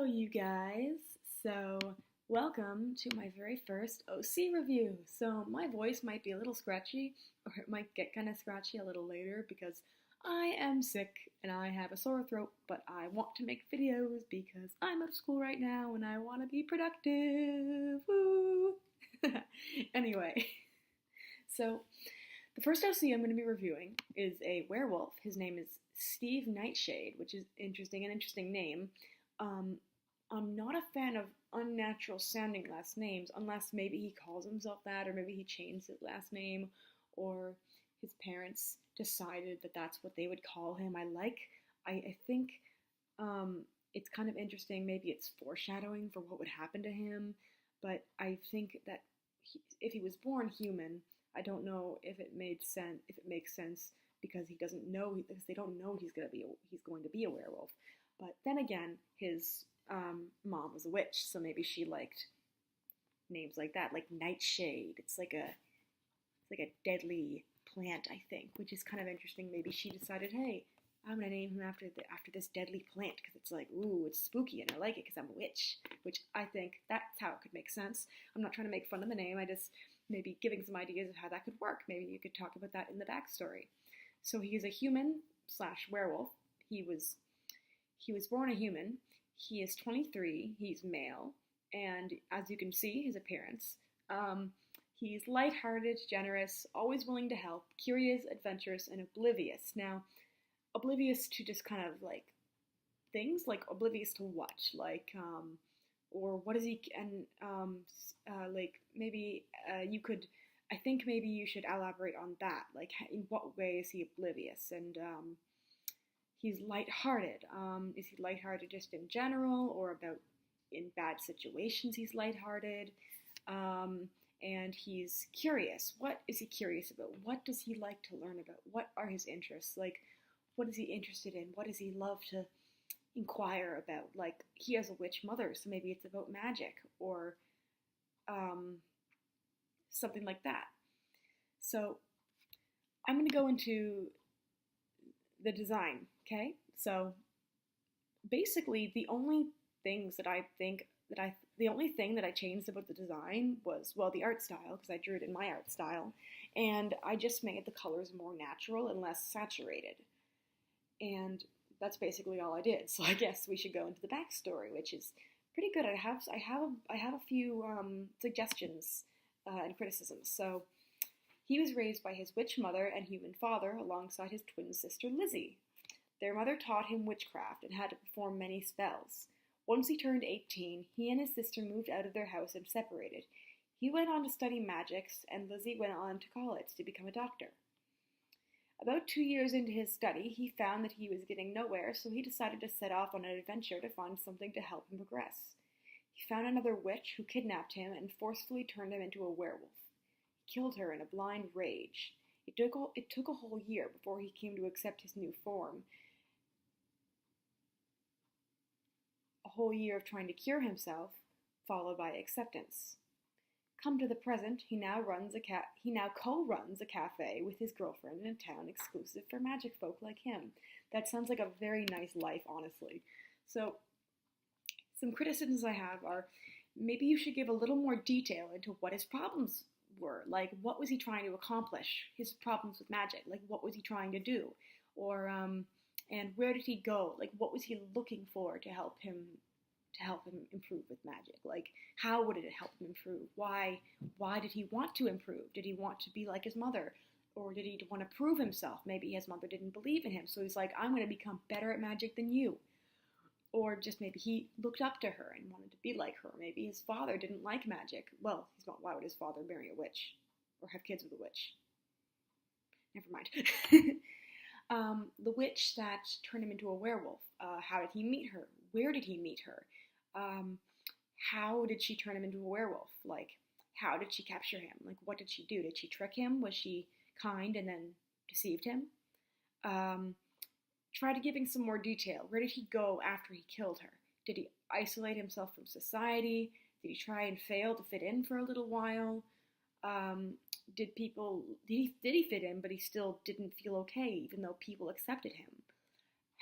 you guys. So, welcome to my very first OC review. So, my voice might be a little scratchy, or it might get kind of scratchy a little later because I am sick and I have a sore throat, but I want to make videos because I'm out of school right now and I want to be productive. Woo! Anyway, so the first OC I'm going to be reviewing is a werewolf. His name is Steave Nightshade, which is an interesting name. I'm not a fan of unnatural sounding last names unless maybe he calls himself that, or maybe he changed his last name, or his parents decided that that's what they would call him. I think it's kind of interesting. Maybe it's foreshadowing for what would happen to him, but I think that if he was born human, I don't know if it makes sense because he doesn't know, because they don't know he's going to be a werewolf. But then again, his mom was a witch, so maybe she liked names like that, like Nightshade. It's like a deadly plant, I think, which is kind of interesting. Maybe she decided, hey, I'm gonna name him after this deadly plant because it's like, ooh, it's spooky and I like it because I'm a witch. Which I think that's how it could make sense. I'm not trying to make fun of the name. I just maybe giving some ideas of how that could work. Maybe you could talk about that in the backstory. So he is a human / werewolf. He was born a human. He is 23. He's male, and as you can see, his appearance. He's lighthearted, generous, always willing to help, curious, adventurous, and oblivious. Now, oblivious to just kind of like things, like oblivious to what, like, or what is he? And like maybe you could. I think maybe you should elaborate on that. Like, in what way is he oblivious? And he's lighthearted. Is he lighthearted just in general, or about in bad situations he's lighthearted? And he's curious. What is he curious about? What does he like to learn about? What are his interests? Like, what is he interested in? What does he love to inquire about? Like, he has a witch mother, so maybe it's about magic or something like that. So I'm going to go into the design, okay? So basically the only thing that I changed about the design was, well, the art style, because I drew it in my art style, and I just made the colors more natural and less saturated. And that's basically all I did. So I guess we should go into the backstory, which is pretty good. I have a few suggestions and criticisms. So he was raised by his witch mother and human father alongside his twin sister Lizzie. Their mother taught him witchcraft and had to perform many spells. Once he turned 18, he and his sister moved out of their house and separated. He went on to study magics, and Lizzie went on to college to become a doctor. About 2 years into his study, he found that he was getting nowhere, so he decided to set off on an adventure to find something to help him progress. He found another witch who kidnapped him and forcefully turned him into a werewolf. He killed her in a blind rage. It took a whole year before he came to accept his new form. A whole year of trying to cure himself, followed by acceptance. Come to the present, he now co-runs a cafe with his girlfriend in a town exclusive for magic folk like him. That sounds like a very nice life, honestly. So, some criticisms I have are, maybe you should give a little more detail into what his problems were. Like, what was he trying to accomplish? His problems with magic. Like, what was he trying to do? Or, and where did he go? Like, what was he looking for to help him improve with magic? Like, how would it help him improve? Why did he want to improve? Did he want to be like his mother? Or did he want to prove himself? Maybe his mother didn't believe in him, so he's like, I'm going to become better at magic than you. Or just maybe he looked up to her and wanted to be like her. Maybe his father didn't like magic. Well, why would his father marry a witch? Or have kids with a witch? Never mind. The witch that turned him into a werewolf. How did he meet her? Where did he meet her? How did she turn him into a werewolf? Like, how did she capture him? Like, what did she do? Did she trick him? Was she kind and then deceived him? Try to give him some more detail. Where did he go after he killed her? Did he isolate himself from society? Did he try and fail to fit in for a little while? Did he fit in, but he still didn't feel okay, even though people accepted him?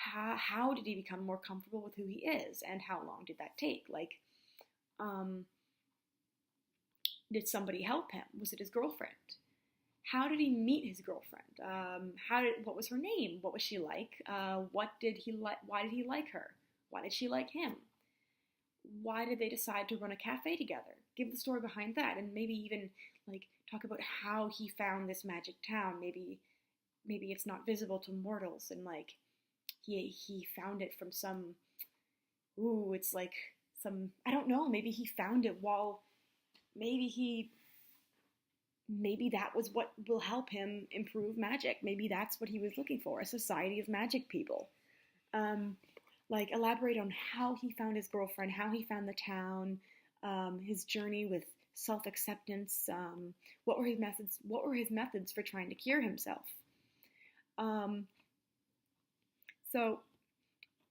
how did he become more comfortable with who he is, and how long did that take? Like, um, did somebody help him? Was it his girlfriend? How did he meet his girlfriend? What was her name? What was she like? What did he like? Why did he like her? Why did she like him? Why did they decide to run a cafe together? Give the story behind that, and maybe even like talk about how he found this magic town. Maybe it's not visible to mortals, and like he found it from some. Ooh, it's like some, I don't know. Maybe he found it while maybe that was what will help him improve magic. Maybe that's what he was looking for, a society of magic people. Like, elaborate on how he found his girlfriend, how he found the town, his journey with self-acceptance, what were his methods for trying to cure himself. So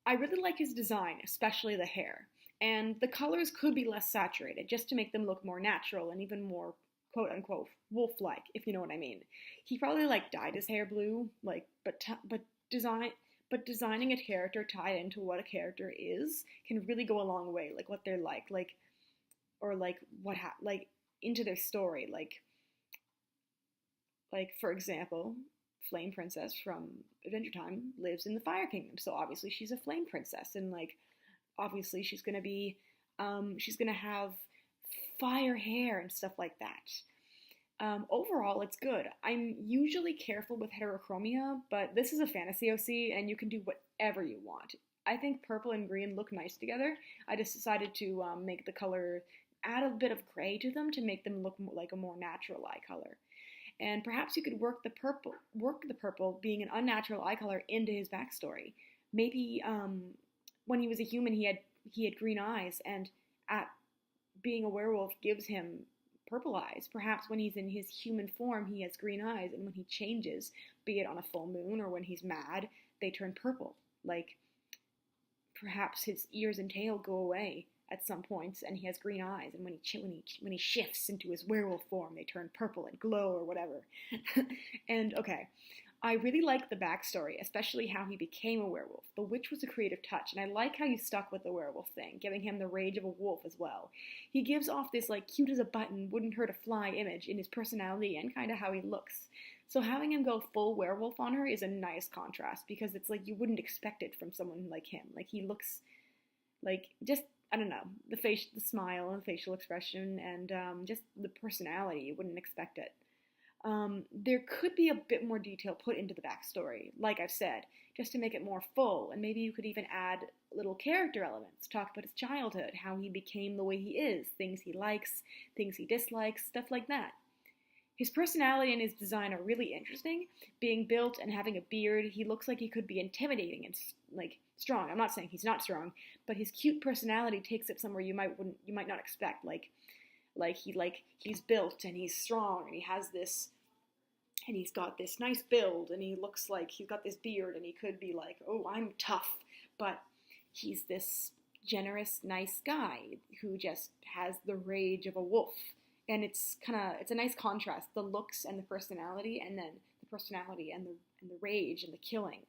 I really like his design, especially the hair. And the colors could be less saturated, just to make them look more natural and even more quote-unquote wolf-like, if you know what I mean. He probably like dyed his hair blue, like, but designing a character tied into what a character is can really go a long way, like what they're like, or like like into their story, like for example, Flame Princess from Adventure Time lives in the Fire Kingdom, so obviously she's a flame princess, and like obviously she's gonna have fire hair and stuff like that. Overall, it's good. I'm usually careful with heterochromia, but this is a fantasy OC, and you can do whatever you want. I think purple and green look nice together. I just decided to make the color, add a bit of gray to them to make them look like a more natural eye color. And perhaps you could work the purple being an unnatural eye color into his backstory. Maybe when he was a human, he had green eyes, and being a werewolf gives him purple eyes. Perhaps when he's in his human form, he has green eyes, and when he changes, be it on a full moon or when he's mad, they turn purple. Like, perhaps his ears and tail go away at some points, and he has green eyes, and when he shifts into his werewolf form, they turn purple and glow or whatever. And okay, I really like the backstory, especially how he became a werewolf. The witch was a creative touch, and I like how you stuck with the werewolf thing, giving him the rage of a wolf as well. He gives off this like cute as a button, wouldn't hurt a fly image in his personality and kind of how he looks. So having him go full werewolf on her is a nice contrast, because it's like you wouldn't expect it from someone like him. Like, he looks like, just, I don't know, the smile and the facial expression, and just the personality, you wouldn't expect it. There could be a bit more detail put into the backstory, like I've said, just to make it more full, and maybe you could even add little character elements, talk about his childhood, how he became the way he is, things he likes, things he dislikes, stuff like that. His personality and his design are really interesting. Being built and having a beard, he looks like he could be intimidating and like strong. I'm not saying he's not strong, but his cute personality takes it somewhere you might not expect. He's built and he's strong and he's got this nice build, and he looks like he's got this beard, and he could be like, oh, I'm tough, but he's this generous, nice guy who just has the rage of a wolf. And it's a nice contrast, the looks and the personality, and then the personality and the rage and the killing.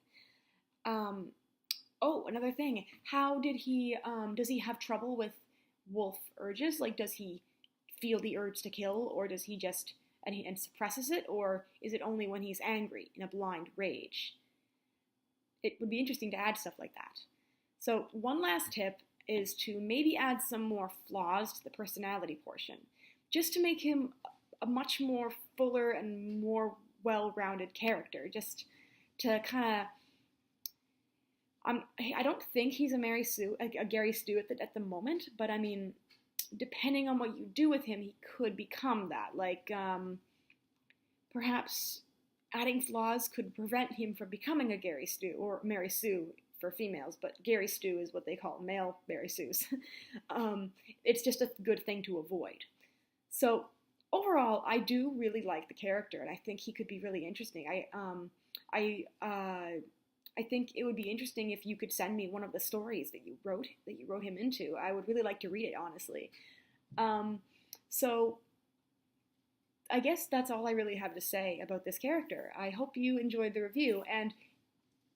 Oh, another thing, how did he, does he have trouble with wolf urges? Like, does he feel the urge to kill, or does he just, and suppresses it, or is it only when he's angry, in a blind rage? It would be interesting to add stuff like that. So one last tip is to maybe add some more flaws to the personality portion, just to make him a much more fuller and more well-rounded character, just to kind of, I don't think he's a Gary Stu at the moment, but I mean, depending on what you do with him, he could become that. Like, perhaps adding flaws could prevent him from becoming a Gary Stu, or Mary Sue for females, but Gary Stu is what they call male Mary Sues. It's just a good thing to avoid. So overall, I do really like the character, and I think he could be really interesting. I think it would be interesting if you could send me one of the stories that you wrote him into. I would really like to read it, honestly. So I guess that's all I really have to say about this character. I hope you enjoyed the review, and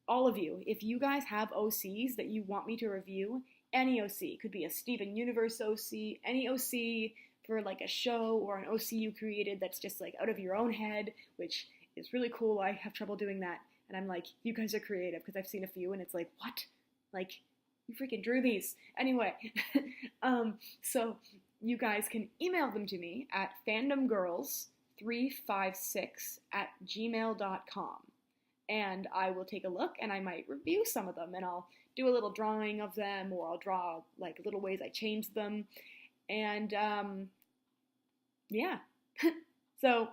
all of you, if you guys have OCs that you want me to review, any OC, could be a Steven Universe OC, any OC for like a show or an OC you created that's just like out of your own head, which is really cool. I have trouble doing that. And I'm like, you guys are creative because I've seen a few and it's like, what? Like, you freaking drew these. Anyway, so you guys can email them to me at fandomgirls356@gmail.com. And I will take a look and I might review some of them and I'll do a little drawing of them or I'll draw like little ways I changed them. And yeah. So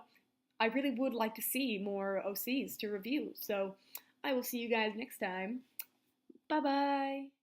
I really would like to see more OCs to review. So I will see you guys next time. Bye bye.